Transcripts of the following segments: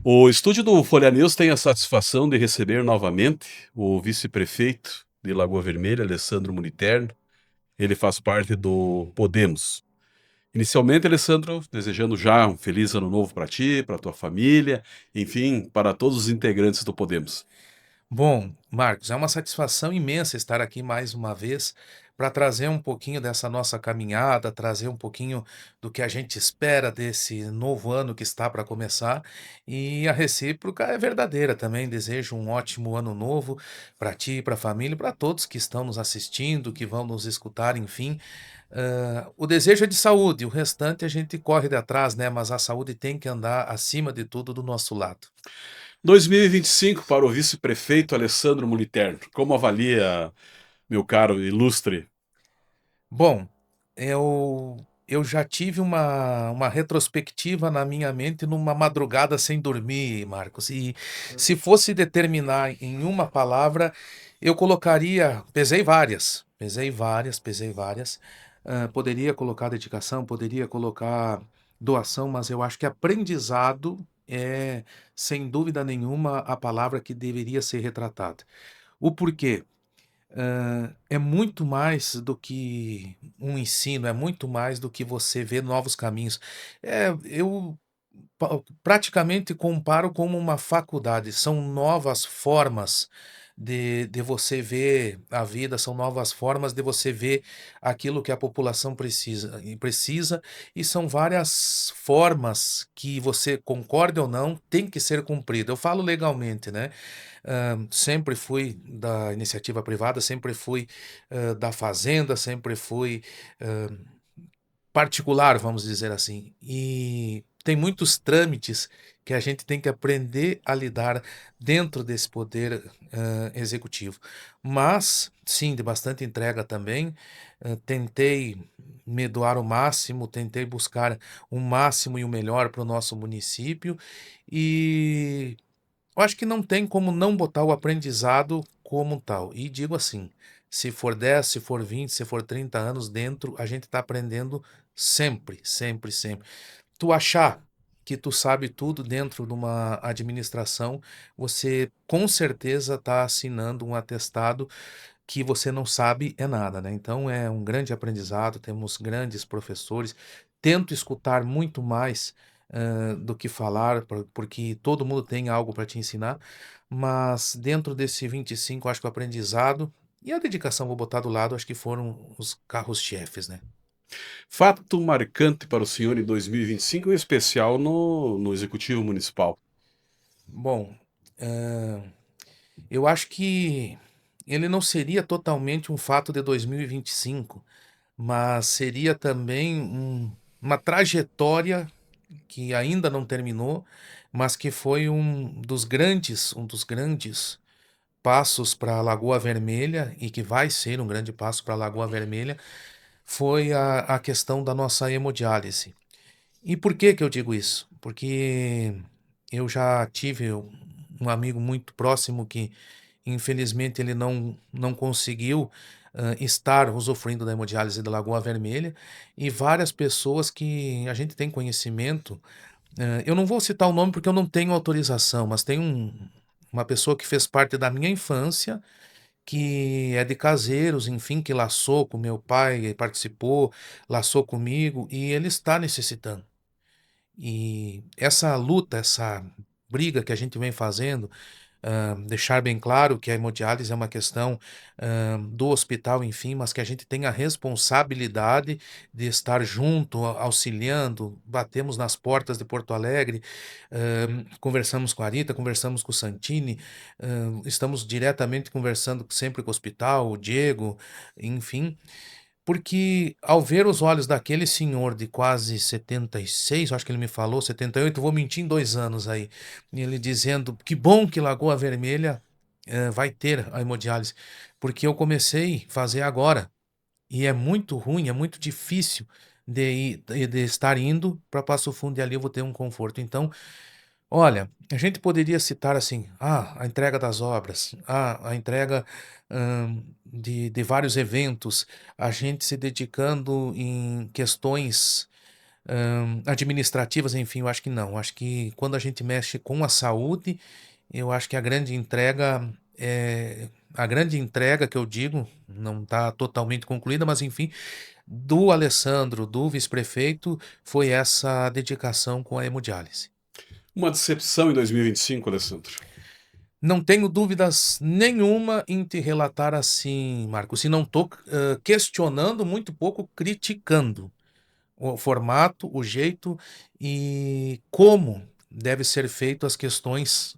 O estúdio do Folha News tem a satisfação de receber novamente o vice-prefeito de Lagoa Vermelha, Alessandro Moliterno. Ele faz parte do Podemos. Inicialmente, Alessandro, desejando já um feliz ano novo para ti, para tua família, enfim, para todos os integrantes do Podemos. Bom, Marcos, é uma satisfação imensa estar aqui mais uma vez para trazer um pouquinho dessa nossa caminhada, trazer um pouquinho do que a gente espera desse novo ano que está para começar. E a recíproca é verdadeira também. Desejo um ótimo ano novo para ti, para a família, para todos que estão nos assistindo, que vão nos escutar, enfim. O desejo é de saúde, o restante a gente corre de atrás, né? Mas a saúde tem que andar acima de tudo do nosso lado. 2025 para o vice-prefeito Alessandro Moliterno. Como avalia, meu caro ilustre? Bom, eu já tive uma retrospectiva na minha mente numa madrugada sem dormir, Marcos, e se fosse determinar em uma palavra, eu colocaria pesei várias, poderia colocar dedicação, poderia colocar doação, mas eu acho que aprendizado é, sem dúvida nenhuma, a palavra que deveria ser retratada. O porquê? É muito mais do que um ensino, é muito mais do que você ver novos caminhos. Eu praticamente comparo como uma faculdade, são novas formas de você ver a vida, são novas formas de você ver aquilo que a população precisa, e são várias formas que você, concorde ou não, tem que ser cumprida. Eu falo legalmente, né? Sempre fui da iniciativa privada, sempre fui, da fazenda, sempre fui, hã, particular, vamos dizer assim. E tem muitos trâmites que a gente tem que aprender a lidar dentro desse poder, executivo. Mas, sim, de bastante entrega também, tentei me doar o máximo, tentei buscar o máximo e o melhor para o nosso município, e eu acho que não tem como não botar o aprendizado como tal. E digo assim, se for 10, se for 20, se for 30 anos dentro, a gente está aprendendo sempre, sempre, sempre. Tu achar que tu sabe tudo dentro de uma administração, você com certeza está assinando um atestado que você não sabe é nada, né? Então é um grande aprendizado, temos grandes professores. Tento escutar muito mais do que falar, porque todo mundo tem algo para te ensinar, mas dentro desse 25, acho que o aprendizado e a dedicação, vou botar do lado, acho que foram os carros-chefes, né? Fato marcante para o senhor em 2025, em especial no Executivo Municipal. Bom, eh, eu acho que ele não seria totalmente um fato de 2025, mas seria também uma trajetória que ainda não terminou, mas que foi um dos grandes passos para a Lagoa Vermelha, e que vai ser um grande passo para a Lagoa Vermelha, foi a questão da nossa hemodiálise. E por que que eu digo isso? Porque eu já tive um amigo muito próximo que, infelizmente, ele não conseguiu, estar usufruindo da hemodiálise da Lagoa Vermelha, e várias pessoas que a gente tem conhecimento, eu não vou citar o nome porque eu não tenho autorização, mas tem uma pessoa que fez parte da minha infância, que é de Caseiros, enfim, que laçou com meu pai, participou, laçou comigo, e ele está necessitando. E essa luta, essa briga que a gente vem fazendo, deixar bem claro que a hemodiálise é uma questão, do hospital, enfim, mas que a gente tem a responsabilidade de estar junto, auxiliando. Batemos nas portas de Porto Alegre, conversamos com a Arita, conversamos com o Santini, estamos diretamente conversando sempre com o hospital, o Diego, enfim, porque ao ver os olhos daquele senhor de quase 76, eu acho que ele me falou, 78, vou mentir em 2 anos aí, ele dizendo: "Que bom que Lagoa Vermelha, vai ter a hemodiálise", porque eu comecei fazer agora, e é muito ruim, é muito difícil de estar indo para Passo Fundo, e ali eu vou ter um conforto. Então, olha, a gente poderia citar assim, a entrega das obras, a entrega, de vários eventos, a gente se dedicando em questões, administrativas, enfim, eu acho que não. Eu acho que quando a gente mexe com a saúde, eu acho que a grande entrega que eu digo, não está totalmente concluída, mas enfim, do Alessandro, do vice-prefeito, foi essa dedicação com a hemodiálise. Uma decepção em 2025, Alessandro. Não tenho dúvidas nenhuma em te relatar assim, Marcos, e não estou questionando, muito pouco criticando o formato, o jeito e como deve ser feito as questões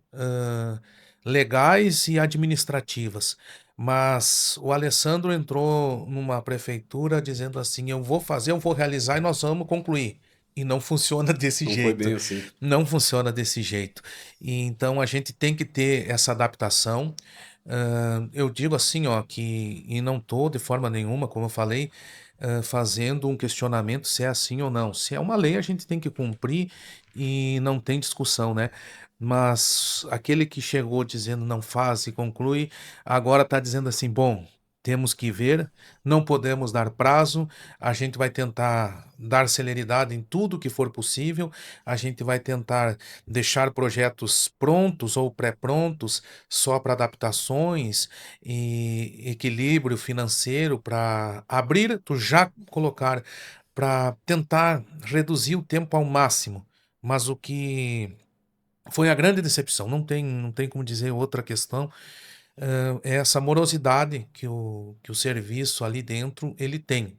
legais e administrativas. Mas o Alessandro entrou numa prefeitura dizendo assim: eu vou fazer, eu vou realizar e nós vamos concluir. E não funciona desse Não foi jeito. bem assim. Não funciona desse jeito. E então a gente tem que ter essa adaptação. Eu digo assim, ó, que e não estou de forma nenhuma, como eu falei, fazendo um questionamento se é assim ou não. Se é uma lei, a gente tem que cumprir e não tem discussão, né? Mas aquele que chegou dizendo não faz e conclui, agora está dizendo assim: bom, temos que ver, não podemos dar prazo, a gente vai tentar dar celeridade em tudo que for possível, a gente vai tentar deixar projetos prontos ou pré-prontos só para adaptações e equilíbrio financeiro para abrir, tu já colocar, para tentar reduzir o tempo ao máximo. Mas o que foi a grande decepção, não tem como dizer outra questão, é essa morosidade que o serviço ali dentro ele tem.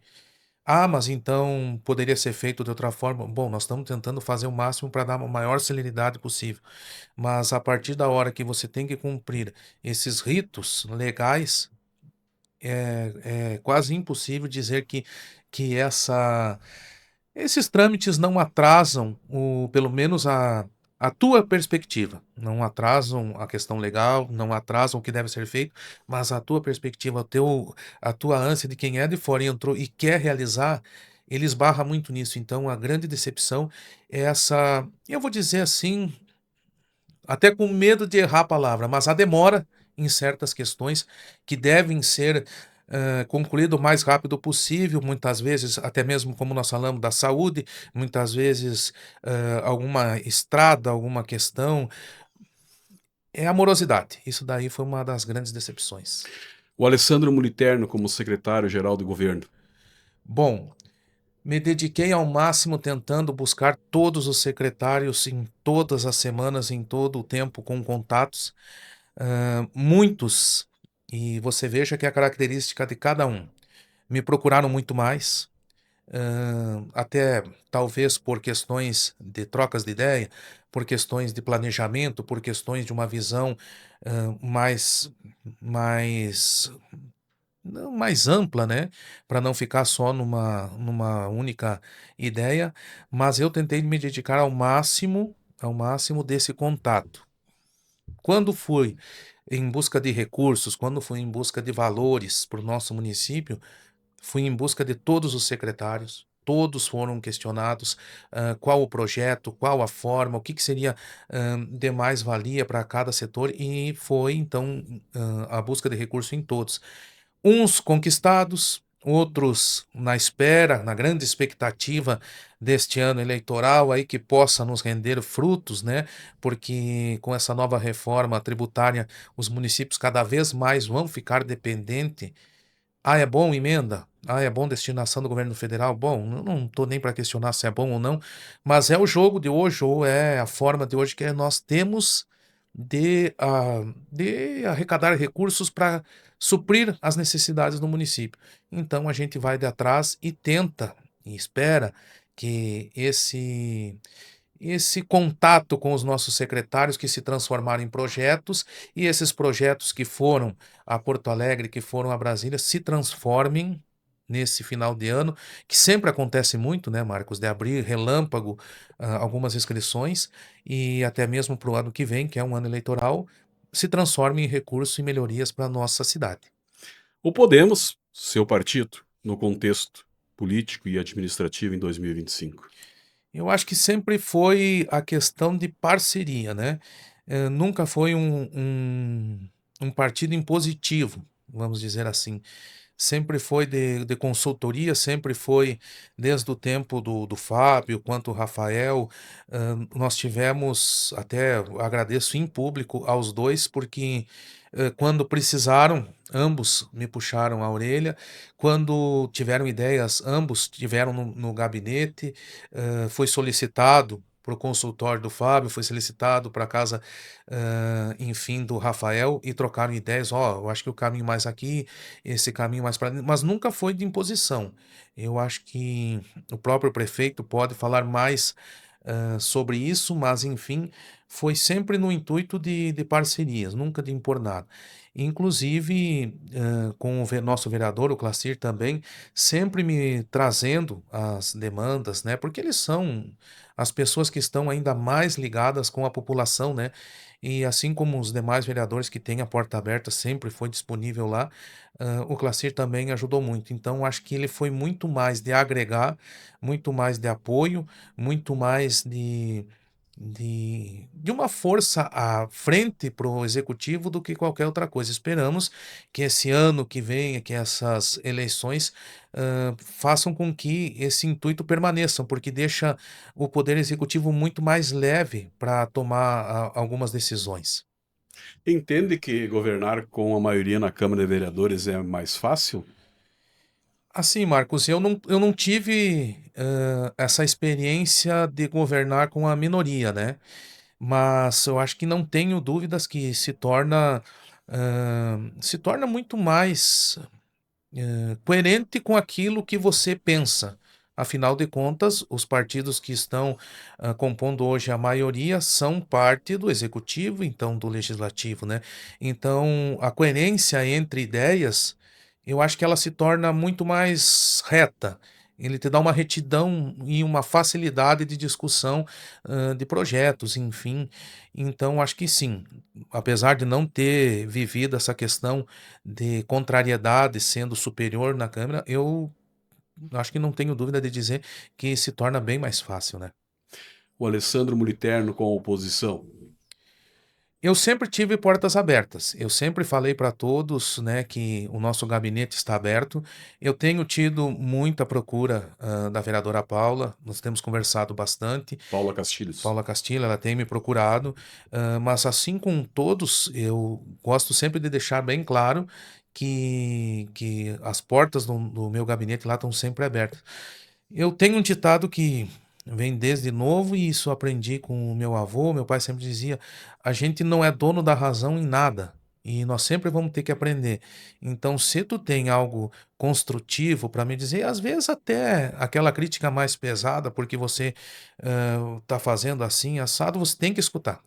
Ah, mas então poderia ser feito de outra forma. Bom, nós estamos tentando fazer o máximo para dar a maior celeridade possível. Mas a partir da hora que você tem que cumprir esses ritos legais, é quase impossível dizer que esses trâmites não atrasam pelo menos a tua perspectiva, não atrasam a questão legal, não atrasam o que deve ser feito, mas a tua perspectiva, a tua ânsia de quem é de fora e entrou e quer realizar, ele esbarra muito nisso. Então, a grande decepção é essa, eu vou dizer assim, até com medo de errar a palavra, mas a demora em certas questões que devem ser concluído o mais rápido possível, muitas vezes, até mesmo como nós falamos da saúde, muitas vezes alguma estrada, alguma questão, é a morosidade. Isso daí foi uma das grandes decepções. O Alessandro Moliterno como secretário-geral do governo. Bom, me dediquei ao máximo tentando buscar todos os secretários em todas as semanas, em todo o tempo, com contatos. Muitos, e você veja que é a característica de cada um, me procuraram muito mais, até talvez por questões de trocas de ideia, por questões de planejamento, por questões de uma visão mais, não, mais ampla, né? Para não ficar só numa única ideia, mas eu tentei me dedicar ao máximo desse contato. Quando fui em busca de recursos, quando fui em busca de valores para o nosso município, fui em busca de todos os secretários. Todos foram questionados qual o projeto, qual a forma, o que seria de mais-valia para cada setor, e foi então a busca de recurso em todos. Uns conquistados, outros na espera, na grande expectativa deste ano eleitoral aí que possa nos render frutos, né? Porque com essa nova reforma tributária, os municípios cada vez mais vão ficar dependentes. Ah, é bom emenda? Ah, é bom destinação do governo federal? Bom, eu não estou nem para questionar se é bom ou não, mas é o jogo de hoje, ou é a forma de hoje que nós temos de arrecadar recursos para suprir as necessidades do município. Então a gente vai de atrás e tenta e espera que esse contato com os nossos secretários que se transformaram em projetos e esses projetos que foram a Porto Alegre, que foram a Brasília, se transformem nesse final de ano, que sempre acontece muito, né, Marcos, de abrir relâmpago algumas inscrições e até mesmo para o ano que vem, que é um ano eleitoral, se transforme em recursos e melhorias para a nossa cidade. O Podemos, seu partido, no contexto político e administrativo em 2025. Eu acho que sempre foi a questão de parceria, né? Nunca foi um partido impositivo, vamos dizer assim. sempre foi de consultoria, sempre foi desde o tempo do Fábio quanto o Rafael. Nós tivemos, até agradeço em público aos dois, porque quando precisaram, ambos me puxaram a orelha. Quando tiveram ideias, ambos tiveram no gabinete. Foi solicitado para o consultório do Fábio, foi solicitado para a casa, enfim, do Rafael, e trocaram ideias. Ó, eu acho que o caminho mais aqui, esse caminho mais para, mas nunca foi de imposição. Eu acho que o próprio prefeito pode falar mais sobre isso, mas enfim, foi sempre no intuito de parcerias, nunca de impor nada. Inclusive, com o nosso vereador, o Clacir, também, sempre me trazendo as demandas, né? Porque eles são as pessoas que estão ainda mais ligadas com a população, né? E assim como os demais vereadores que têm a porta aberta, sempre foi disponível lá, o Clacir também ajudou muito. Então, acho que ele foi muito mais de agregar, muito mais de apoio, muito mais de uma força à frente para o executivo do que qualquer outra coisa. Esperamos que esse ano que vem, que essas eleições façam com que esse intuito permaneça, porque deixa o poder executivo muito mais leve para tomar algumas decisões. Entende que governar com a maioria na Câmara de Vereadores é mais fácil? Assim, Marcos, eu não tive essa experiência de governar com a minoria, né? Mas eu acho que não tenho dúvidas que se torna muito mais coerente com aquilo que você pensa. Afinal de contas, os partidos que estão compondo hoje a maioria são parte do executivo, então do legislativo, né? Então, a coerência entre ideias, eu acho que ela se torna muito mais reta. Ele te dá uma retidão e uma facilidade de discussão de projetos, enfim. Então, acho que sim. Apesar de não ter vivido essa questão de contrariedade sendo superior na Câmara, eu acho que não tenho dúvida de dizer que se torna bem mais fácil, né? O Alessandro Moliterno com a oposição? Eu sempre tive portas abertas. Eu sempre falei para todos, né, que o nosso gabinete está aberto. Eu tenho tido muita procura da vereadora Paula. Nós temos conversado bastante. Paula Castilhos. Paula Castilho, ela tem me procurado, mas assim com todos, eu gosto sempre de deixar bem claro que as portas do meu gabinete lá estão sempre abertas. Eu tenho um ditado que vem desde novo, e isso aprendi com o meu avô. Meu pai sempre dizia: a gente não é dono da razão em nada. E nós sempre vamos ter que aprender. Então, se tu tem algo construtivo para me dizer, às vezes até aquela crítica mais pesada, porque você está fazendo assim, assado, você tem que escutar.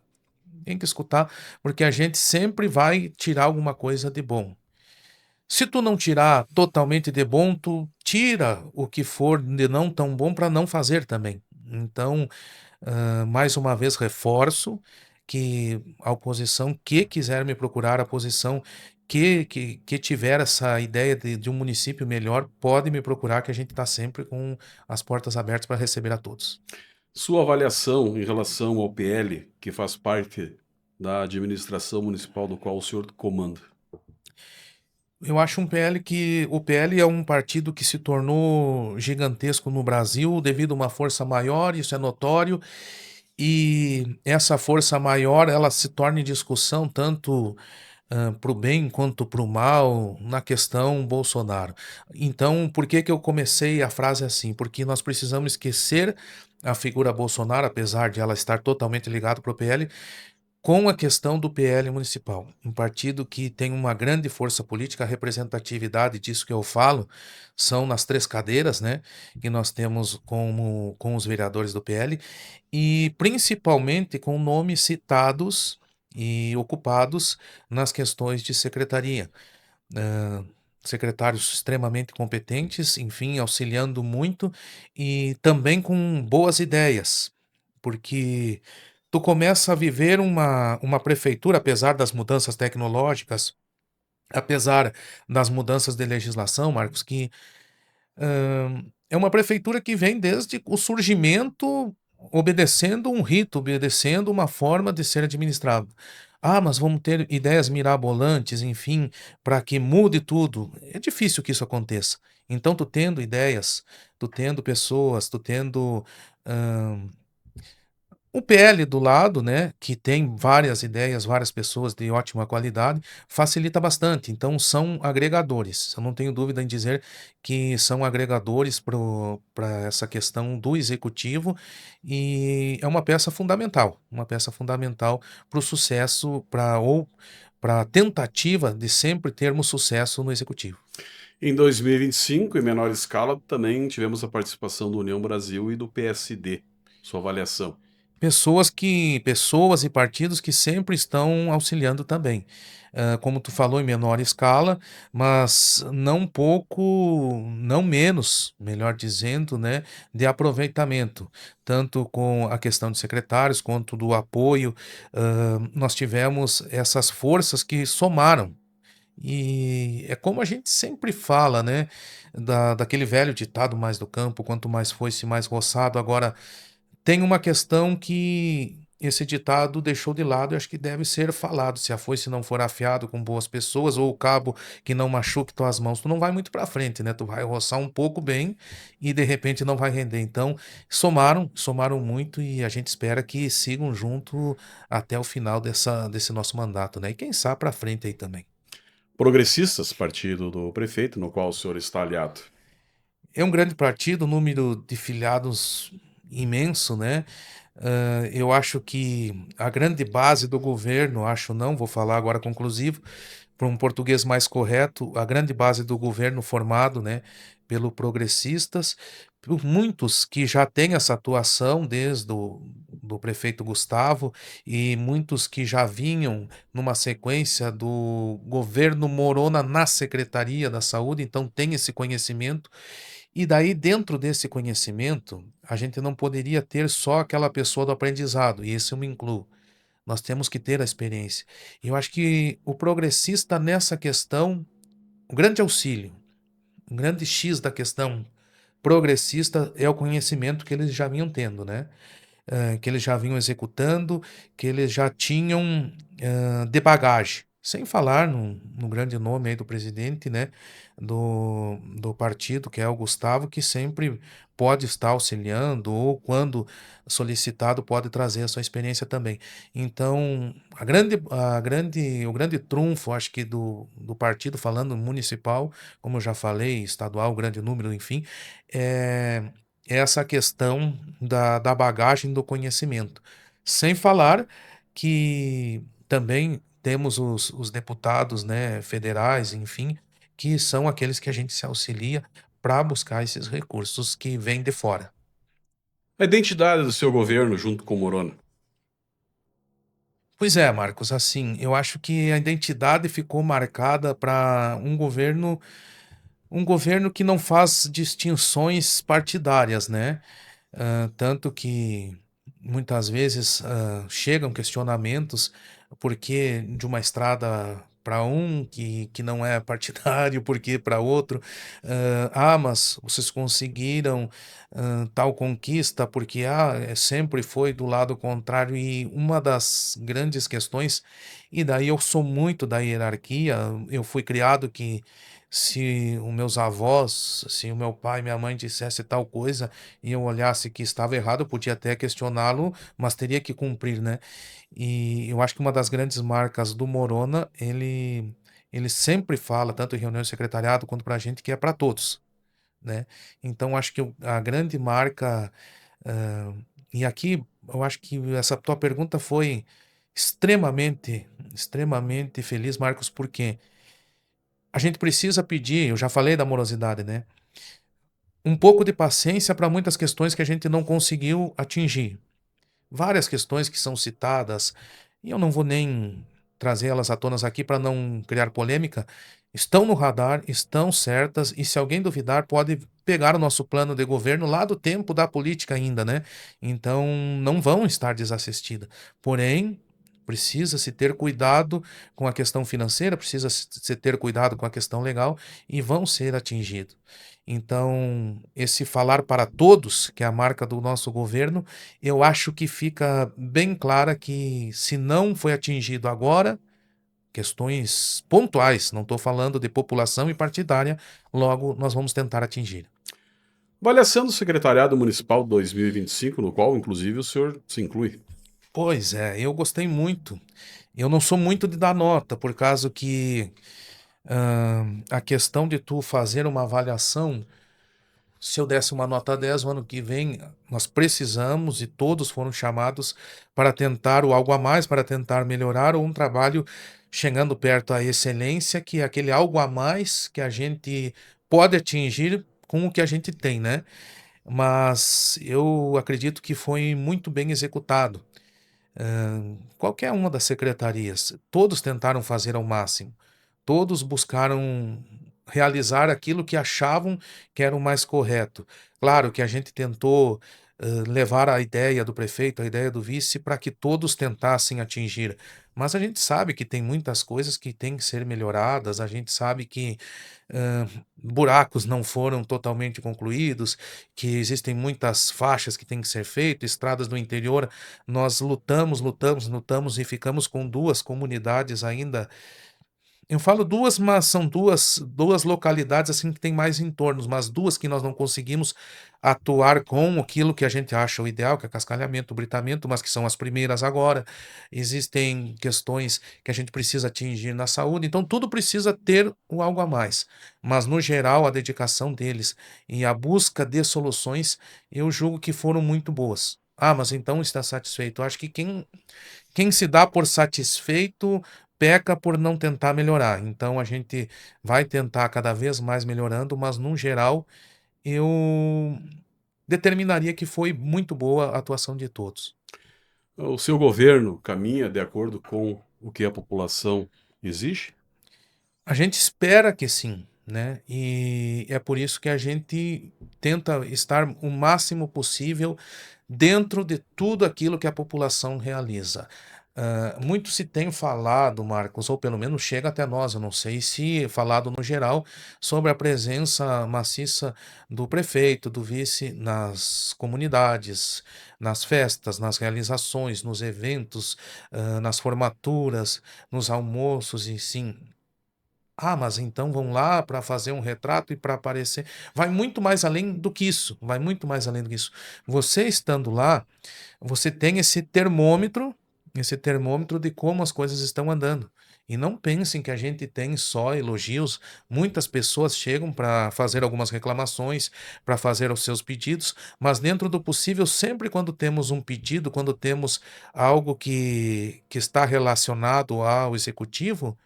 Tem que escutar, porque a gente sempre vai tirar alguma coisa de bom. Se tu não tirar totalmente de bom, tu tira o que for de não tão bom para não fazer também. Então, mais uma vez reforço que a oposição que quiser me procurar, a oposição que tiver essa ideia de um município melhor, pode me procurar, que a gente está sempre com as portas abertas para receber a todos. Sua avaliação em relação ao PL, que faz parte da administração municipal do qual o senhor comanda? Eu acho que o PL é um partido que se tornou gigantesco no Brasil devido a uma força maior, isso é notório, e essa força maior ela se torna em discussão tanto para o bem quanto para o mal na questão Bolsonaro. Então, por que que eu comecei a frase assim? Porque nós precisamos esquecer a figura Bolsonaro, apesar de ela estar totalmente ligada para o PL, com a questão do PL municipal, um partido que tem uma grande força política. A representatividade disso que eu falo são nas três cadeiras, né, que nós temos com os vereadores do PL, e principalmente com nomes citados e ocupados nas questões de secretaria. Ah, Secretários extremamente competentes, enfim, auxiliando muito, e também com boas ideias, porque tu começa a viver uma prefeitura, apesar das mudanças tecnológicas, apesar das mudanças de legislação, Marcos, que é uma prefeitura que vem desde o surgimento obedecendo um rito, obedecendo uma forma de ser administrado. Ah, mas vamos ter ideias mirabolantes, enfim, para que mude tudo. É difícil que isso aconteça. Então, tu tendo ideias, tu tendo pessoas, tu tendo o PL do lado, né, que tem várias ideias, várias pessoas de ótima qualidade, facilita bastante. Então, são agregadores. Eu não tenho dúvida em dizer que são agregadores para essa questão do executivo e é uma peça fundamental para o sucesso, para a tentativa de sempre termos sucesso no executivo. Em 2025, em menor escala, também tivemos a participação do União Brasil e do PSD. Sua avaliação. Pessoas e partidos que sempre estão auxiliando também. Como tu falou, em menor escala, mas não pouco, não menos, melhor dizendo, né, de aproveitamento, tanto com a questão de secretários quanto do apoio. Nós tivemos essas forças que somaram. E é como a gente sempre fala, né, daquele velho ditado mais do campo, quanto mais foice, mais roçado. Agora, tem uma questão que esse ditado deixou de lado e acho que deve ser falado. Se a foice não for afiado com boas pessoas ou o cabo que não machuque tuas mãos, tu não vai muito para frente, né? Tu vai roçar um pouco bem e de repente não vai render. Então, somaram muito e a gente espera que sigam junto até o final desse nosso mandato, né? E quem sabe para frente aí também. Progressistas, partido do prefeito, no qual o senhor está aliado. É um grande partido, número de filiados imenso, né? Eu acho que a grande base do governo, acho não, vou falar agora conclusivo, para um português mais correto, a grande base do governo formado, né, pelo progressistas, por muitos que já têm essa atuação desde o do prefeito Gustavo e muitos que já vinham numa sequência do governo Morona na Secretaria da Saúde, então tem esse conhecimento e daí, dentro desse conhecimento, a gente não poderia ter só aquela pessoa do aprendizado, e isso eu me incluo. Nós temos que ter a experiência. E eu acho que o progressista nessa questão, o grande auxílio, o grande X da questão progressista é o conhecimento que eles já vinham tendo, né? Que eles já vinham executando, que eles já tinham de bagagem. Sem falar no grande nome aí do presidente, né, do partido, que é o Gustavo, que sempre pode estar auxiliando ou, quando solicitado, pode trazer a sua experiência também. Então, o grande trunfo, acho que do partido, falando municipal, como eu já falei, estadual, grande número, enfim, é essa questão da bagagem do conhecimento. Sem falar que também temos os deputados, né, federais, enfim, que são aqueles que a gente se auxilia para buscar esses recursos que vêm de fora. A identidade do seu governo junto com o Morona. Pois é, Marcos, assim, eu acho que a identidade ficou marcada para um governo que não faz distinções partidárias, né? Tanto que muitas vezes chegam questionamentos porque de uma estrada para um que não é partidário, porque para outro, mas vocês conseguiram tal conquista porque sempre foi do lado contrário. E uma das grandes questões, e daí eu sou muito da hierarquia, eu fui criado que se os meus avós, se o meu pai e minha mãe dissesse tal coisa, e eu olhasse que estava errado, eu podia até questioná-lo, mas teria que cumprir, né? E eu acho que uma das grandes marcas do Morona, ele sempre fala, tanto em reunião de secretariado quanto para a gente, que é para todos, né? Então, acho que a grande marca, ah, e aqui eu acho que essa tua pergunta foi extremamente feliz, Marcos, porque a gente precisa pedir, eu já falei da morosidade, né? Um pouco de paciência para muitas questões que a gente não conseguiu atingir. Várias questões que são citadas, e eu não vou nem trazer elas à tona aqui para não criar polêmica, estão no radar, estão certas, e se alguém duvidar, pode pegar o nosso plano de governo lá do tempo da política ainda, né? Então, não vão estar desassistidas. Porém, Precisa-se ter cuidado com a questão financeira, precisa-se ter cuidado com a questão legal e vão ser atingidos. Então, esse falar para todos, que é a marca do nosso governo, eu acho que fica bem clara que se não foi atingido agora, questões pontuais, não estou falando de população e partidária, logo nós vamos tentar atingir. Avaliação do Secretariado Municipal 2025, no qual, inclusive, o senhor se inclui. Pois é, eu gostei muito. Eu não sou muito de dar nota, por causa que a questão de tu fazer uma avaliação, se eu desse uma nota 10 o ano que vem, nós precisamos e todos foram chamados para tentar o algo a mais, para tentar melhorar ou um trabalho chegando perto à excelência, que é aquele algo a mais que a gente pode atingir com o que a gente tem, né? Mas eu acredito que foi muito bem executado. Qualquer uma das secretarias, todos tentaram fazer ao máximo, todos buscaram realizar aquilo que achavam que era o mais correto. Claro que a gente tentou levar a ideia do prefeito, a ideia do vice, para que todos tentassem atingir. Mas a gente sabe que tem muitas coisas que têm que ser melhoradas, a gente sabe que buracos não foram totalmente concluídos, que existem muitas faixas que têm que ser feitas, estradas do interior. Nós lutamos, lutamos, lutamos e ficamos com duas comunidades ainda. Eu falo duas, mas são duas localidades assim que tem mais entornos, mas duas que nós não conseguimos atuar com aquilo que a gente acha o ideal, que é cascalhamento, britamento, mas que são as primeiras agora. Existem questões que a gente precisa atingir na saúde, então tudo precisa ter o algo a mais. Mas no geral, a dedicação deles e a busca de soluções, eu julgo que foram muito boas. Ah, mas então está satisfeito. Eu acho que quem se dá por satisfeito peca por não tentar melhorar. Então a gente vai tentar cada vez mais melhorando, mas no geral eu determinaria que foi muito boa a atuação de todos. O seu governo caminha de acordo com o que a população exige? A gente espera que sim, né? E é por isso que a gente tenta estar o máximo possível dentro de tudo aquilo que a população realiza. Muito se tem falado, Marcos, ou pelo menos chega até nós, eu não sei se falado no geral, sobre a presença maciça do prefeito, do vice nas comunidades, nas festas, nas realizações, nos eventos, nas formaturas, nos almoços, e sim. Ah, mas então vão lá para fazer um retrato e para aparecer. Vai muito mais além do que isso. Vai muito mais além do que isso. Você estando lá, você tem esse termômetro de como as coisas estão andando. E não pensem que a gente tem só elogios. Muitas pessoas chegam para fazer algumas reclamações, para fazer os seus pedidos, mas dentro do possível, sempre quando temos um pedido, quando temos algo que está relacionado ao executivo,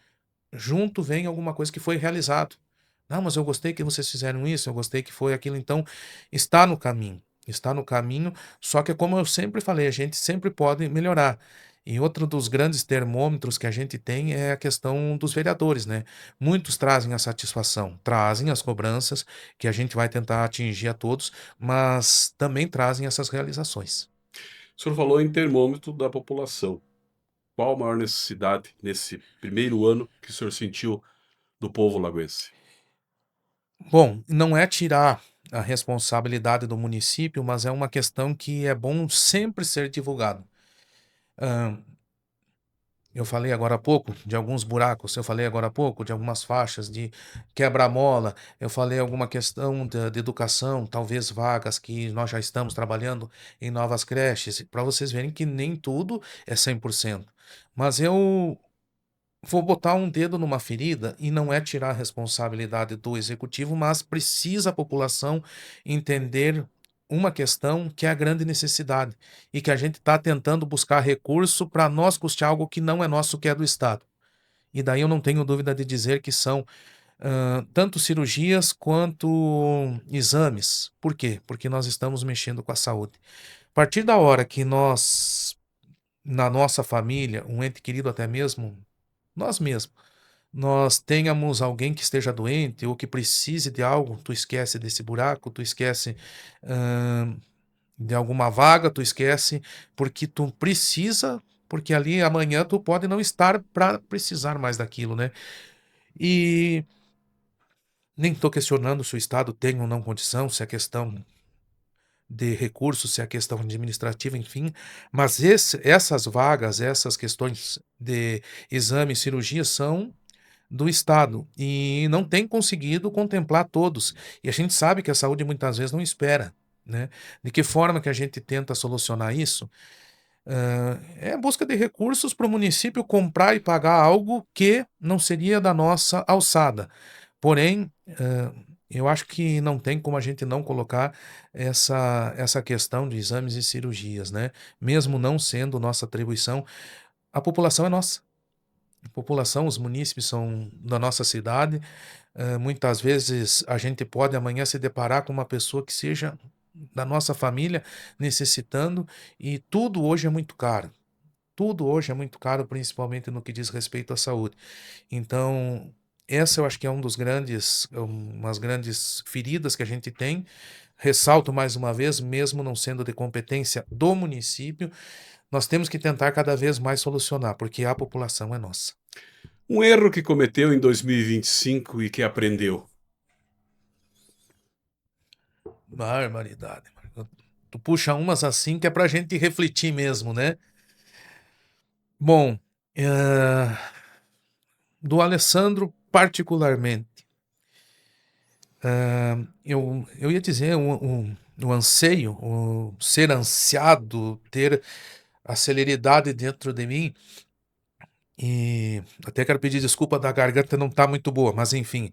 junto vem alguma coisa que foi realizado. Não, mas eu gostei que vocês fizeram isso, eu gostei que foi aquilo, então está no caminho. Está no caminho, só que como eu sempre falei, a gente sempre pode melhorar. E outro dos grandes termômetros que a gente tem é a questão dos vereadores, né? Muitos trazem a satisfação, trazem as cobranças, que a gente vai tentar atingir a todos, mas também trazem essas realizações. O senhor falou em termômetro da população. Qual a maior necessidade nesse primeiro ano que o senhor sentiu do povo lagoense? Bom, não é tirar a responsabilidade do município, mas é uma questão que é bom sempre ser divulgado. Hã, eu falei agora há pouco de alguns buracos, eu falei agora há pouco de algumas faixas de quebra-mola, eu falei alguma questão de educação, talvez vagas que nós já estamos trabalhando em novas creches, para vocês verem que nem tudo é 100%. Mas eu vou botar um dedo numa ferida e não é tirar a responsabilidade do executivo, mas precisa a população entender uma questão que é a grande necessidade e que a gente está tentando buscar recurso para nós custear algo que não é nosso, que é do Estado. E daí eu não tenho dúvida de dizer que são tanto cirurgias quanto exames. Por quê? Porque nós estamos mexendo com a saúde. A partir da hora que nós, na nossa família, um ente querido até mesmo, nós mesmos, nós tenhamos alguém que esteja doente ou que precise de algo, tu esquece desse buraco, tu esquece, hã, de alguma vaga, tu esquece, porque tu precisa, porque ali amanhã tu pode não estar para precisar mais daquilo, né? E nem estou questionando se o Estado tem ou não condição, se é questão de recursos, se é questão administrativa, enfim, mas essas vagas, essas questões de exame e cirurgia são do Estado e não tem conseguido contemplar todos. E a gente sabe que a saúde muitas vezes não espera, né? De que forma que a gente tenta solucionar isso? É a busca de recursos para o município comprar e pagar algo que não seria da nossa alçada. Porém, eu acho que não tem como a gente não colocar essa questão de exames e cirurgias, né? Mesmo não sendo nossa atribuição, a população é nossa. A população, os munícipes são da nossa cidade. Muitas vezes a gente pode amanhã se deparar com uma pessoa que seja da nossa família necessitando, e tudo hoje é muito caro. Tudo hoje é muito caro, principalmente no que diz respeito à saúde. Então, essa eu acho que é umas grandes feridas que a gente tem. Ressalto mais uma vez, mesmo não sendo de competência do município, nós temos que tentar cada vez mais solucionar, porque a população é nossa. Um erro que cometeu em 2025 e que aprendeu. Barbaridade. Tu puxa umas assim que é pra gente refletir mesmo, né? Bom, do Alessandro particularmente, eu ia dizer o anseio, o ser ansiado, ter a celeridade dentro de mim, e até quero pedir desculpa da garganta não tá muito boa, mas enfim.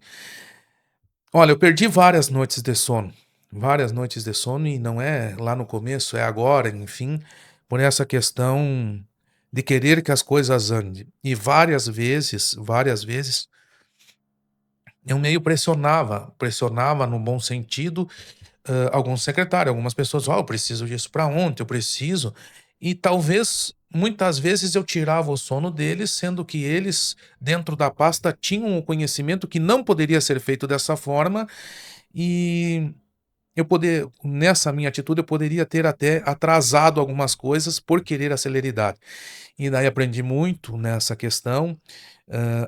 Olha, eu perdi várias noites de sono, e não é lá no começo, é agora, enfim, por essa questão de querer que as coisas andem. E várias vezes, eu meio pressionava no bom sentido, algum secretário, algumas pessoas, eu preciso disso para ontem, eu preciso. E talvez, muitas vezes eu tirava o sono deles, sendo que eles, dentro da pasta, tinham o conhecimento que não poderia ser feito dessa forma, e nessa minha atitude, eu poderia ter até atrasado algumas coisas por querer a celeridade. E daí aprendi muito nessa questão,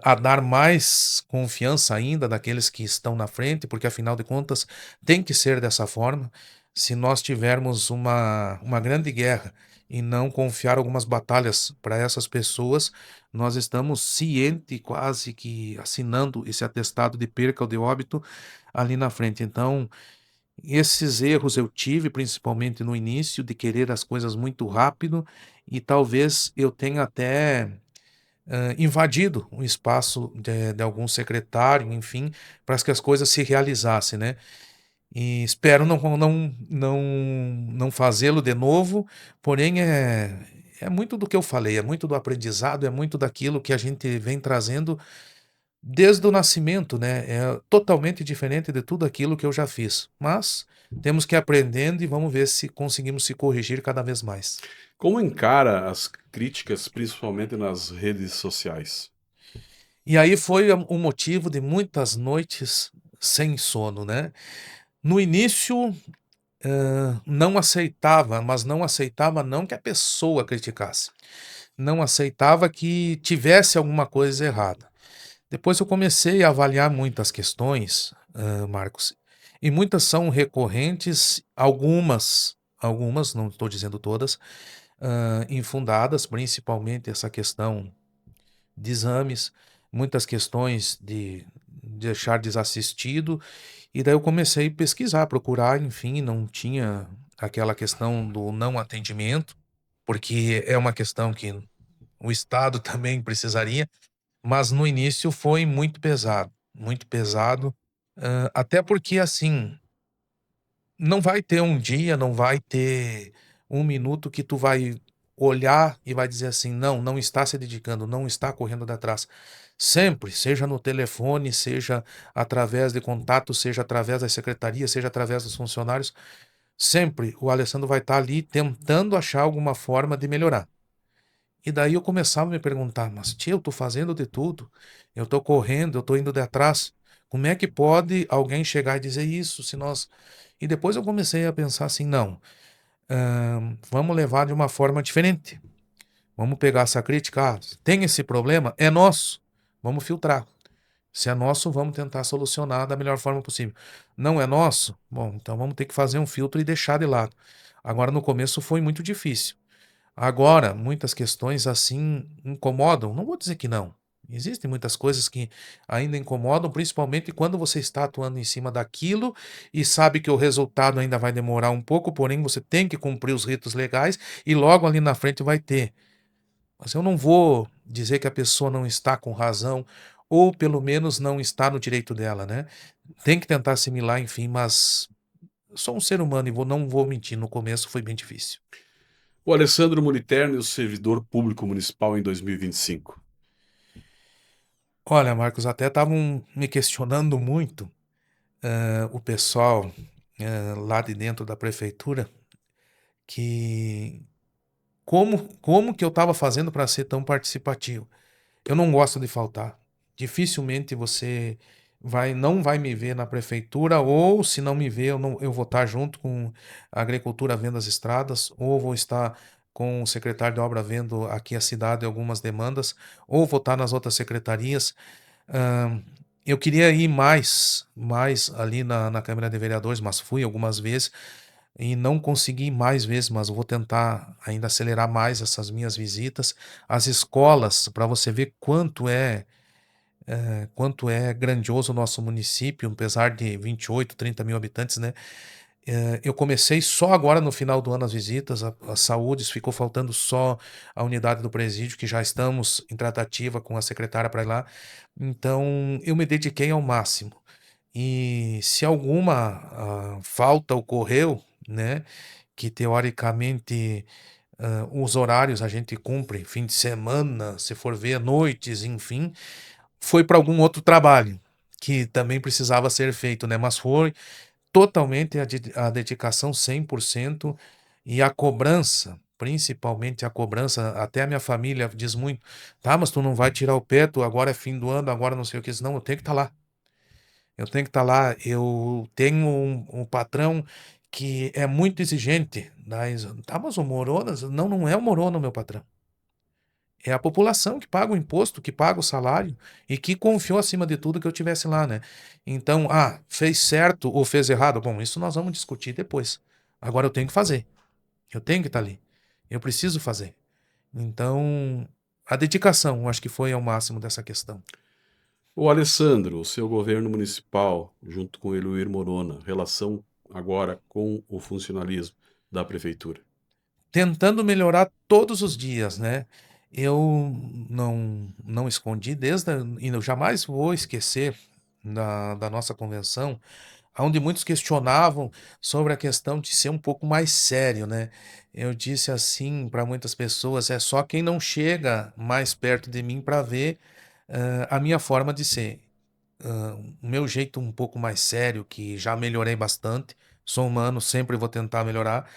a dar mais confiança ainda daqueles que estão na frente, porque afinal de contas tem que ser dessa forma. Se nós tivermos uma grande guerra e não confiar algumas batalhas para essas pessoas, nós estamos ciente, quase que assinando esse atestado de perca ou de óbito ali na frente. Então, esses erros eu tive, principalmente no início, de querer as coisas muito rápido, e talvez eu tenha até invadido o espaço de algum secretário, enfim, para que as coisas se realizassem, né? E espero não fazê-lo de novo, porém é muito do que eu falei, é muito do aprendizado, é muito daquilo que a gente vem trazendo desde o nascimento, né? É totalmente diferente de tudo aquilo que eu já fiz. Mas temos que ir aprendendo e vamos ver se conseguimos se corrigir cada vez mais. Como encara as críticas, principalmente nas redes sociais? E aí foi o motivo de muitas noites sem sono, né? No início, não aceitava, mas não aceitava não que a pessoa criticasse. Não aceitava que tivesse alguma coisa errada. Depois eu comecei a avaliar muitas questões, Marcos, e muitas são recorrentes, algumas, não estou dizendo todas, infundadas, principalmente essa questão de exames, muitas questões de deixar desassistido, e daí eu comecei a pesquisar, procurar, enfim, não tinha aquela questão do não atendimento, porque é uma questão que o Estado também precisaria, mas no início foi muito pesado, até porque, assim, não vai ter um dia, não vai ter um minuto que tu vai olhar e vai dizer assim: "Não, não está se dedicando, não está correndo atrás". Sempre, seja no telefone, seja através de contato, seja através das secretarias, seja através dos funcionários, sempre o Alessandro vai estar ali tentando achar alguma forma de melhorar. E daí eu começava a me perguntar: "Mas tia, eu tô fazendo de tudo, eu tô correndo, eu tô indo de atrás, como é que pode alguém chegar e dizer isso se nós". E depois eu comecei a pensar assim: "Não, vamos levar de uma forma diferente, Vamos pegar essa crítica, tem esse problema, é nosso, vamos filtrar. Se é nosso, vamos tentar solucionar da melhor forma possível. Não é nosso? Bom, então vamos ter que fazer um filtro e deixar de lado. Agora, no começo foi muito difícil. Agora, muitas questões assim incomodam. Não vou dizer que não. Existem muitas coisas que ainda incomodam, principalmente quando você está atuando em cima daquilo e sabe que o resultado ainda vai demorar um pouco, porém você tem que cumprir os ritos legais e logo ali na frente vai ter. Mas eu não vou dizer que a pessoa não está com razão ou pelo menos não está no direito dela, né? Tem que tentar assimilar, enfim, mas eu sou um ser humano e não vou mentir, no começo foi bem difícil. O Alessandro Moliterno e o servidor público municipal em 2025. Olha, Marcos, até estavam me questionando muito, o pessoal, lá de dentro da prefeitura, que como que eu estava fazendo para ser tão participativo. Eu não gosto de faltar. Dificilmente você não vai me ver na prefeitura, ou se não me ver, eu vou estar junto com a agricultura vendo as estradas, ou vou estar com o secretário de obra vendo aqui a cidade algumas demandas, ou vou estar nas outras secretarias. Hã, eu queria ir mais ali na Câmara de Vereadores, mas fui algumas vezes e não consegui ir mais vezes, mas eu vou tentar ainda acelerar mais essas minhas visitas. As escolas, para você ver quanto é grandioso o nosso município, apesar de 28, 30 mil habitantes, né? Eu comecei só agora no final do ano as visitas, a saúde, ficou faltando só a unidade do presídio, que já estamos em tratativa com a secretária para ir lá. Então, eu me dediquei ao máximo. E se alguma falta ocorreu, né, que teoricamente os horários a gente cumpre, fim de semana, se for ver, noites, enfim, foi para algum outro trabalho que também precisava ser feito, né? Mas foi totalmente a dedicação 100% e a cobrança, principalmente a cobrança, até a minha família diz muito: "Tá, mas tu não vai tirar o pé, tu agora é fim do ano, agora não sei o que", não, eu tenho que estar lá. Eu tenho que estar lá. Eu tenho um patrão que é muito exigente, mas, tá, mas o Moronas, não, não é o Morona o meu patrão. É a população que paga o imposto, que paga o salário e que confiou acima de tudo que eu tivesse lá, né. Então, fez certo ou fez errado? Bom, isso nós vamos discutir depois. Agora eu tenho que fazer, eu tenho que estar ali, eu preciso fazer. Então, a dedicação, eu acho que foi ao máximo dessa questão. O Alessandro, o seu governo municipal, junto com Eloir Morona, relação agora com o funcionalismo da prefeitura. Tentando melhorar todos os dias, né. Eu não escondi e eu jamais vou esquecer da nossa convenção, aonde muitos questionavam sobre a questão de ser um pouco mais sério, né. Eu disse assim para muitas pessoas: "É só quem não chega mais perto de mim para ver, a minha forma de ser". O meu jeito um pouco mais sério, que já melhorei bastante, sou humano, sempre vou tentar melhorar,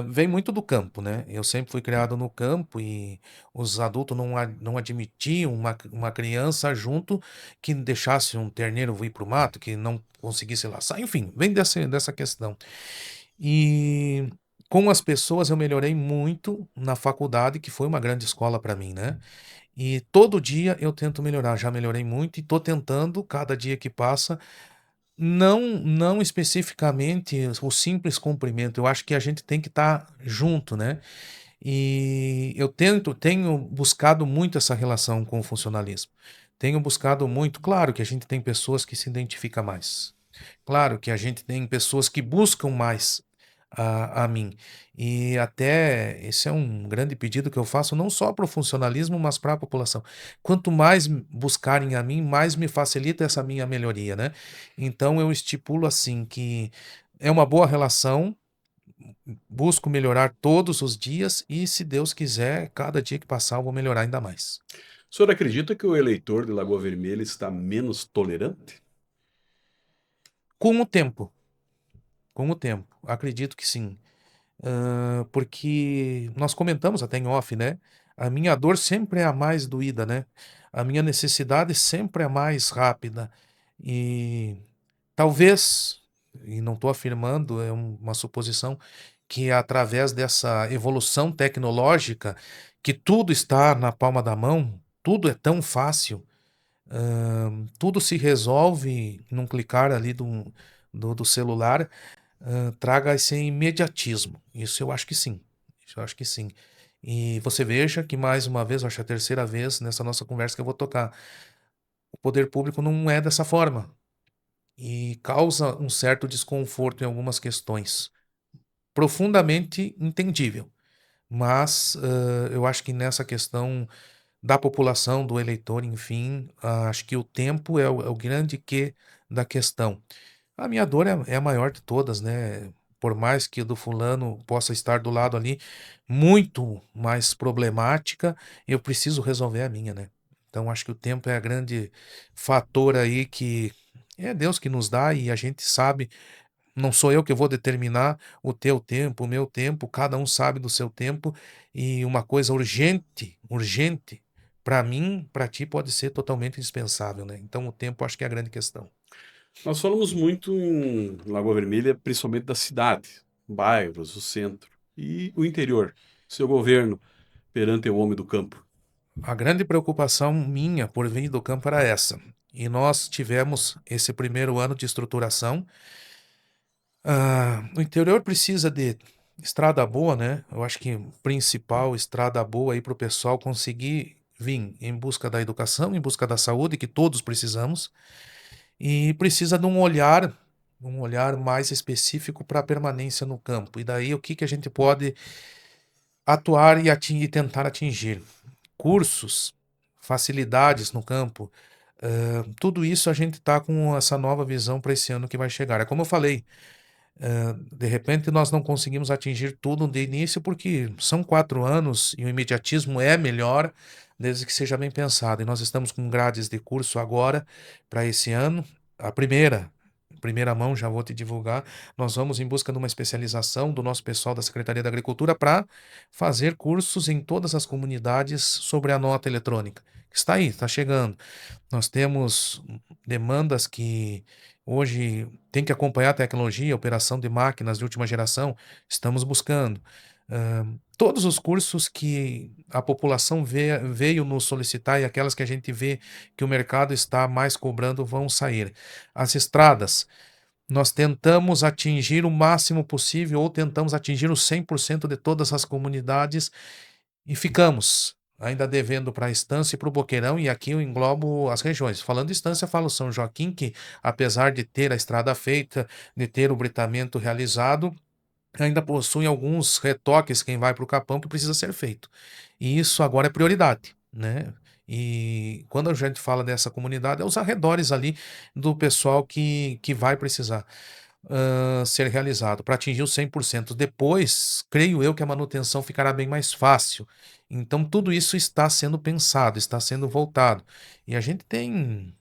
vem muito do campo, né. Eu sempre fui criado no campo e os adultos não admitiam uma criança junto que deixasse um terneiro ir para o mato, que não conseguisse laçar, enfim, vem dessa questão. E com as pessoas eu melhorei muito na faculdade, que foi uma grande escola para mim, né. E todo dia eu tento melhorar, já melhorei muito e tô tentando, cada dia que passa, não especificamente o simples cumprimento, eu acho que a gente tem que estar junto, né. E eu tenho buscado muito essa relação com o funcionalismo. Tenho buscado muito, claro que a gente tem pessoas que se identifica mais. Claro que a gente tem pessoas que buscam mais a mim. E até esse é um grande pedido que eu faço não só para o funcionalismo, mas para a população. Quanto mais buscarem a mim, mais me facilita essa minha melhoria, né. Então eu estipulo assim que é uma boa relação, busco melhorar todos os dias e, se Deus quiser, cada dia que passar eu vou melhorar ainda mais. O senhor acredita que o eleitor de Lagoa Vermelha está menos tolerante? Com o tempo, com o tempo, acredito que sim. Porque nós comentamos até em off, né, a minha dor sempre é a mais doída, né, a minha necessidade sempre é mais rápida. E talvez, e não estou afirmando, é uma suposição, que através dessa evolução tecnológica, que tudo está na palma da mão, tudo é tão fácil, tudo se resolve num clicar ali do celular, traga esse imediatismo. Isso eu acho que sim. Isso eu acho que sim. E você veja que mais uma vez, eu acho que é a terceira vez nessa nossa conversa que eu vou tocar. O poder público não é dessa forma e causa um certo desconforto em algumas questões. Profundamente entendível, mas eu acho que nessa questão da população, do eleitor, enfim, acho que o tempo é o grande quê da questão. A minha dor é a maior de todas, né? Por mais que do fulano possa estar do lado ali, muito mais problemática, eu preciso resolver a minha, né? Então acho que o tempo é a grande fator aí que é Deus que nos dá e a gente sabe, não sou eu que vou determinar o teu tempo, o meu tempo, cada um sabe do seu tempo e uma coisa urgente, urgente, para mim, para ti pode ser totalmente indispensável, né? Então o tempo acho que é a grande questão. Nós falamos muito em Lagoa Vermelha, principalmente da cidade, bairros, o centro e o interior. Seu governo perante o homem do campo. A grande preocupação minha por vir do campo era essa. E nós tivemos esse primeiro ano de estruturação. O interior precisa de estrada boa, né? Eu acho que principal estrada boa aí para o pessoal conseguir vir em busca da educação, em busca da saúde, que todos precisamos, e precisa de um olhar mais específico para a permanência no campo. E daí o que que a gente pode atuar e tentar atingir? Cursos, facilidades no campo, tudo isso a gente está com essa nova visão para esse ano que vai chegar. É como eu falei, de repente nós não conseguimos atingir tudo de início porque são 4 anos e o imediatismo é melhor desde que seja bem pensado. E nós estamos com grades de curso agora para esse ano. A primeira mão, já vou te divulgar. Nós vamos em busca de uma especialização do nosso pessoal da Secretaria da Agricultura para fazer cursos em todas as comunidades sobre a nota eletrônica. Está aí, está chegando. Nós temos demandas que hoje tem que acompanhar a tecnologia, a operação de máquinas de última geração, estamos buscando. Todos os cursos que a população veio nos solicitar e aquelas que a gente vê que o mercado está mais cobrando vão sair. As estradas, nós tentamos atingir o máximo possível ou tentamos atingir os 100% de todas as comunidades e ficamos ainda devendo para a Estância e para o Boqueirão, e aqui eu englobo as regiões. Falando de Estância, falo São Joaquim, que apesar de ter a estrada feita, de ter o britamento realizado, ainda possui alguns retoques quem vai para o Capão que precisa ser feito. E isso agora é prioridade, né? E quando a gente fala dessa comunidade, é os arredores ali do pessoal que vai precisar ser realizado para atingir os 100%. Depois, creio eu que a manutenção ficará bem mais fácil. Então, tudo isso está sendo pensado, está sendo voltado. E a gente tem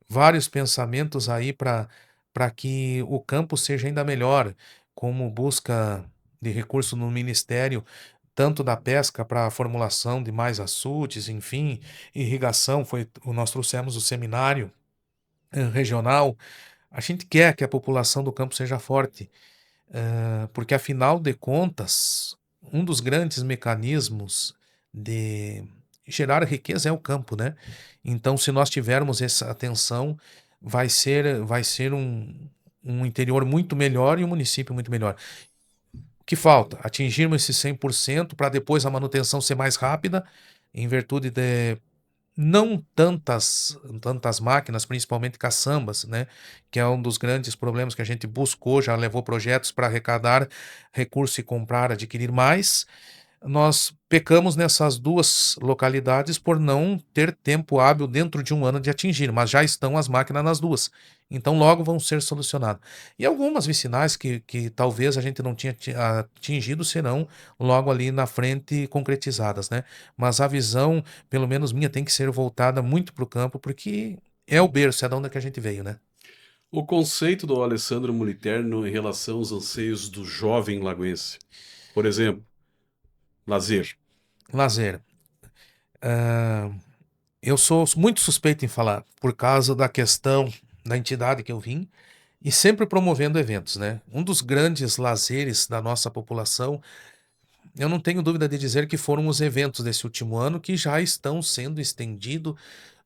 vários pensamentos aí para que o campo seja ainda melhor, como busca de recurso no Ministério, tanto da pesca para a formulação de mais açudes, enfim, irrigação, nós trouxemos o seminário regional. A gente quer que a população do campo seja forte, porque afinal de contas, um dos grandes mecanismos de gerar riqueza é o campo, né? Então, se nós tivermos essa atenção, vai ser um interior muito melhor e um município muito melhor. O que falta? Atingirmos esse 100% para depois a manutenção ser mais rápida, em virtude de não tantas máquinas, principalmente caçambas, né, que é um dos grandes problemas que a gente buscou, já levou projetos para arrecadar recurso e comprar, adquirir mais. Nós pecamos nessas 2 localidades por não ter tempo hábil dentro de um ano de atingir, mas já estão as máquinas nas 2, então logo vão ser solucionadas. E algumas vicinais que talvez a gente não tinha atingido serão logo ali na frente concretizadas, né. Mas a visão, pelo menos minha, tem que ser voltada muito para o campo, porque é o berço, é da onde que a gente veio, né. O conceito do Alessandro Moliterno em relação aos anseios do jovem lagoense. Por exemplo, lazer. Lazer. Hã, eu sou muito suspeito em falar, por causa da questão da entidade que eu vim, E sempre promovendo eventos, né. Um dos grandes lazeres da nossa população, eu não tenho dúvida de dizer que foram os eventos desse último ano que já estão sendo estendido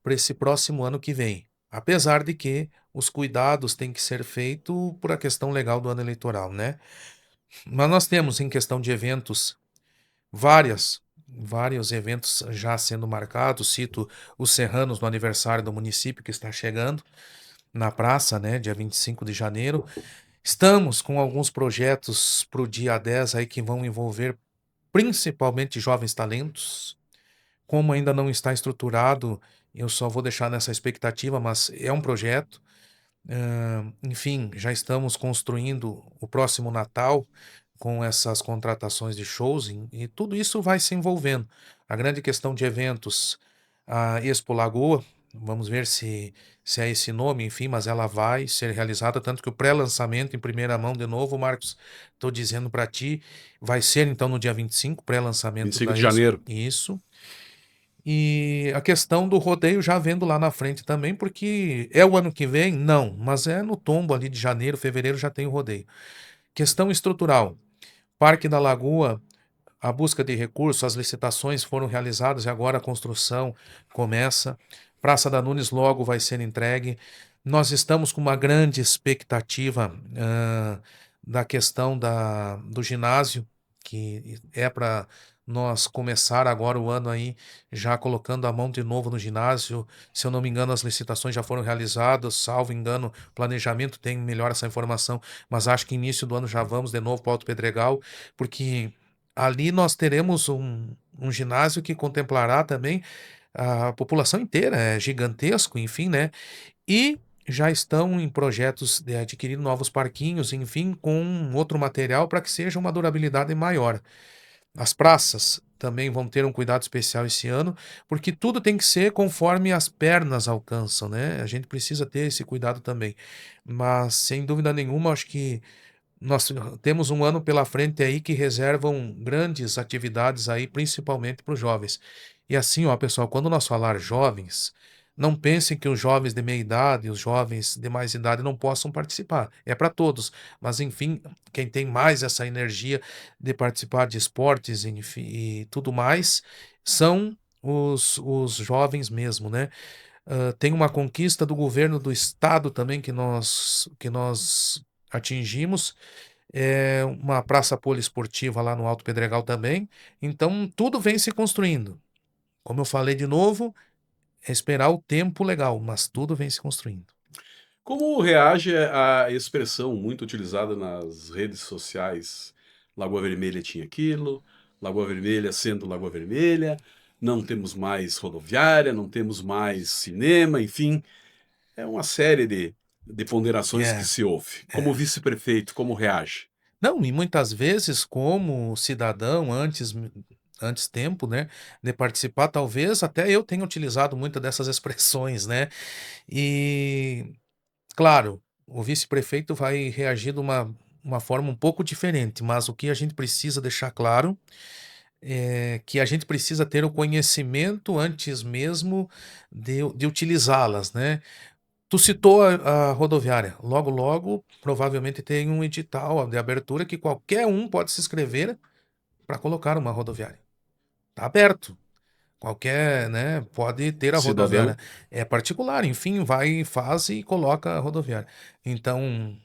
para esse próximo ano que vem. Apesar de que os cuidados têm que ser feito por a questão legal do ano eleitoral, né. Mas nós temos em questão de eventos várias vários eventos já sendo marcados, cito os Serranos no aniversário do município que está chegando, na praça, né, dia 25 de janeiro. Estamos com alguns projetos para o dia 10 aí que vão envolver principalmente jovens talentos. Como ainda não está estruturado, eu só vou deixar nessa expectativa, mas é um projeto. Enfim, já estamos construindo o próximo Natal com essas contratações de shows e tudo isso vai se envolvendo. A grande questão de eventos, a Expo Lagoa, vamos ver se é esse nome, enfim, mas ela vai ser realizada, tanto que o pré-lançamento em primeira mão, de novo, Marcos, estou dizendo para ti, vai ser então no dia 25, vinte e pré-lançamento cinco da de Expo. janeiro. Isso. E a questão do rodeio já vendo lá na frente também, porque é o ano que vem? Não, mas é no tombo ali de janeiro, fevereiro já tem o rodeio. Questão estrutural. Parque da Lagoa, a busca de recursos, as licitações foram realizadas e agora a construção começa. Praça da Nunes logo vai ser entregue. Nós estamos com uma grande expectativa da questão do ginásio, que é para nós começar agora o ano aí já colocando a mão de novo no ginásio. Se eu não me engano, as licitações já foram realizadas, salvo engano, planejamento tem melhor essa informação, mas acho que início do ano já vamos de novo para o Alto Pedregal, porque ali nós teremos um ginásio que contemplará também a população inteira, é gigantesco, enfim, né? E já estão em projetos de adquirir novos parquinhos, enfim, com outro material para que seja uma durabilidade maior. As praças também vão ter um cuidado especial esse ano, porque tudo tem que ser conforme as pernas alcançam, né? A gente precisa ter esse cuidado também. Mas, sem dúvida nenhuma, acho que nós temos um ano pela frente aí que reservam grandes atividades aí, principalmente para os jovens. E assim, ó, pessoal, quando nós falar jovens, não pensem que os jovens de meia idade, os jovens de mais idade não possam participar. É para todos. Mas, enfim, quem tem mais essa energia de participar de esportes, enfim, e tudo mais, são os jovens mesmo, né? Tem uma conquista do governo do estado também que nós atingimos, uma praça poliesportiva lá no Alto Pedregal também. Então, tudo vem se construindo. Como eu falei de novo, é esperar o tempo legal, mas tudo vem se construindo. Como reage à expressão muito utilizada nas redes sociais? Lagoa Vermelha tinha aquilo, Lagoa Vermelha sendo Lagoa Vermelha, não temos mais rodoviária, não temos mais cinema, enfim, é uma série de ponderações que É, se ouve. Como é. vice-prefeito, como reage? Não, e muitas vezes, como cidadão, antes tempo, né, de participar, talvez até eu tenha utilizado muitas dessas expressões, né? E, claro, o vice-prefeito vai reagir de uma forma um pouco diferente, mas o que a gente precisa deixar claro é que a gente precisa ter o conhecimento antes mesmo de utilizá-las, né? Tu citou a rodoviária. Logo, logo, provavelmente tem um edital de abertura que qualquer um pode se inscrever para colocar uma rodoviária. Está aberto. Qualquer, né, pode ter a rodoviária. Cidadão, É particular, enfim, vai, faz e coloca a rodoviária. Então,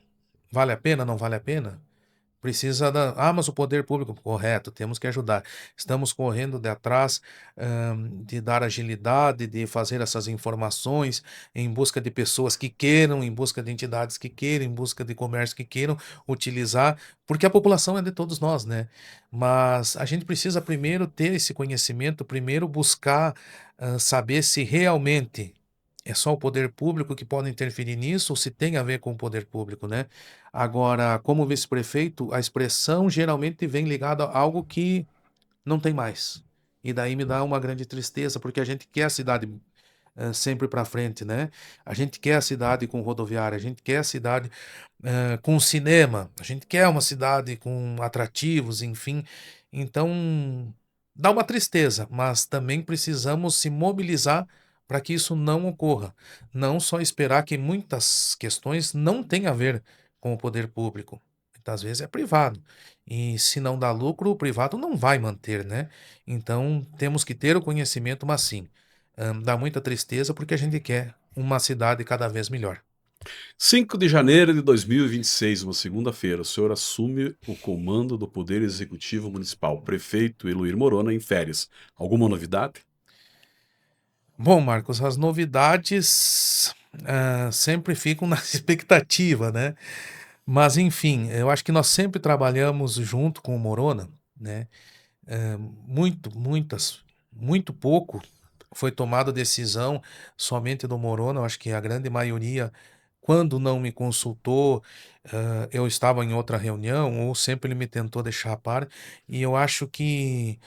vale a pena, não vale a pena? Precisa da. Ah, mas o poder público, correto, temos que ajudar. Estamos correndo de atrás, de dar agilidade, de fazer essas informações em busca de pessoas que queiram, em busca de entidades que queiram, em busca de comércio que queiram utilizar, porque a população é de todos nós, né? Mas a gente precisa primeiro ter esse conhecimento, primeiro buscar saber se realmente é só o poder público que pode interferir nisso ou se tem a ver com o poder público, né? Agora, como vice-prefeito, a expressão geralmente vem ligada a algo que não tem mais. E daí me dá uma grande tristeza, porque a gente quer a cidade sempre para frente, né? A gente quer a cidade com rodoviária, a gente quer a cidade com cinema, a gente quer uma cidade com atrativos, enfim. Então, dá uma tristeza, mas também precisamos se mobilizar para que isso não ocorra. Não só esperar que muitas questões não têm a ver com o poder público. Muitas vezes é privado. E se não dá lucro, o privado não vai manter, né? Então temos que ter o conhecimento, mas sim, dá muita tristeza porque a gente quer uma cidade cada vez melhor. 5 de janeiro de 2026, uma segunda-feira, o senhor assume o comando do Poder Executivo Municipal. Prefeito Eloir Morona em férias. Alguma novidade? Bom, Marcos, as novidades sempre ficam na expectativa, né? Mas enfim, eu acho que nós sempre trabalhamos junto com o Morona, né? Muito pouco foi tomada decisão somente do Morona. Eu acho que a grande maioria, quando não me consultou, eu estava em outra reunião, ou sempre ele me tentou deixar a par, e eu acho que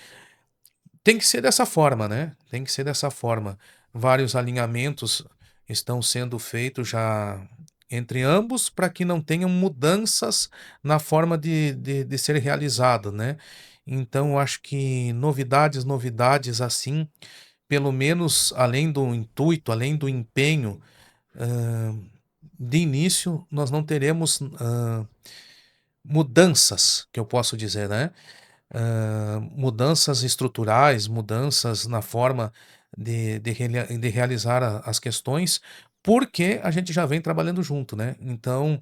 tem que ser dessa forma, né? Tem que ser dessa forma. Vários alinhamentos estão sendo feitos já entre ambos para que não tenham mudanças na forma de ser realizado, né? Então, eu acho que novidades assim, pelo menos além do intuito, além do empenho, hã, de início, nós não teremos, mudanças, que eu posso dizer, né? Mudanças estruturais, mudanças na forma de realizar as questões, porque a gente já vem trabalhando junto, né? Então,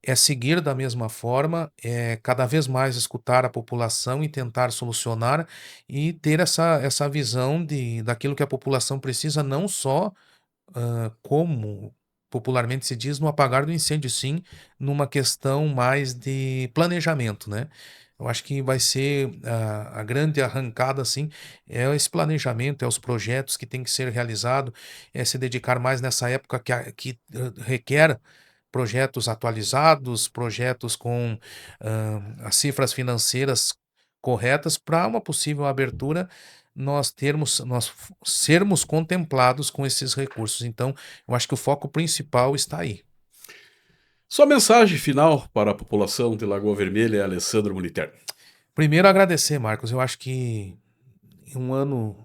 é seguir da mesma forma, é cada vez mais escutar a população e tentar solucionar e ter essa visão daquilo que a população precisa, não só como popularmente se diz, no apagar do incêndio, sim, numa questão mais de planejamento, né? Eu acho que vai ser a grande arrancada, assim, é esse planejamento, é os projetos que tem que ser realizado, é se dedicar mais nessa época que requer projetos atualizados, projetos com as cifras financeiras corretas para uma possível abertura nós sermos contemplados com esses recursos. Então, eu acho que o foco principal está aí. Sua mensagem final para a população de Lagoa Vermelha é Alessandro Moliterno. Primeiro, agradecer, Marcos. Eu acho que é um ano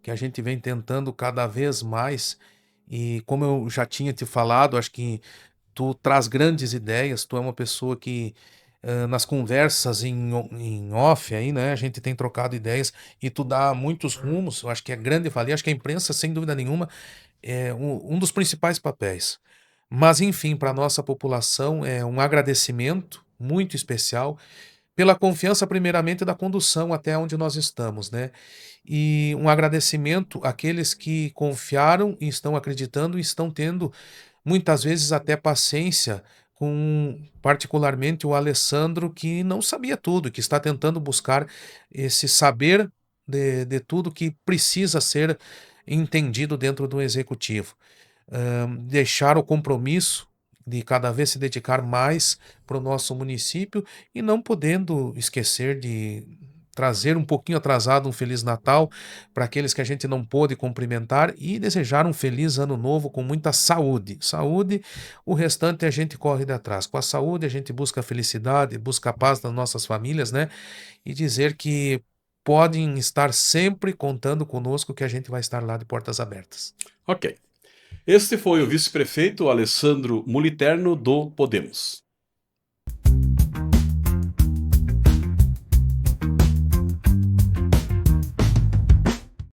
que a gente vem tentando cada vez mais, e como eu já tinha te falado, acho que tu traz grandes ideias, tu é uma pessoa que nas conversas em off aí, né, a gente tem trocado ideias e tu dá muitos rumos, eu acho que é grande valia, acho que a imprensa, sem dúvida nenhuma, é um dos principais papéis. Mas enfim, para a nossa população é um agradecimento muito especial pela confiança primeiramente da condução até onde nós estamos, né. E um agradecimento àqueles que confiaram e estão acreditando e estão tendo, muitas vezes, até paciência com particularmente o Alessandro, que não sabia tudo, que está tentando buscar esse saber de tudo que precisa ser entendido dentro do executivo. Deixar o compromisso de cada vez se dedicar mais para o nosso município e não podendo esquecer de trazer um pouquinho atrasado um feliz Natal para aqueles que a gente não pôde cumprimentar e desejar um feliz ano novo com muita saúde. Saúde, o restante a gente corre de atrás. Com a saúde a gente busca a felicidade, busca a paz das nossas famílias, né? E dizer que podem estar sempre contando conosco que a gente vai estar lá de portas abertas. Ok. Este foi o vice-prefeito Alessandro Moliterno do Podemos.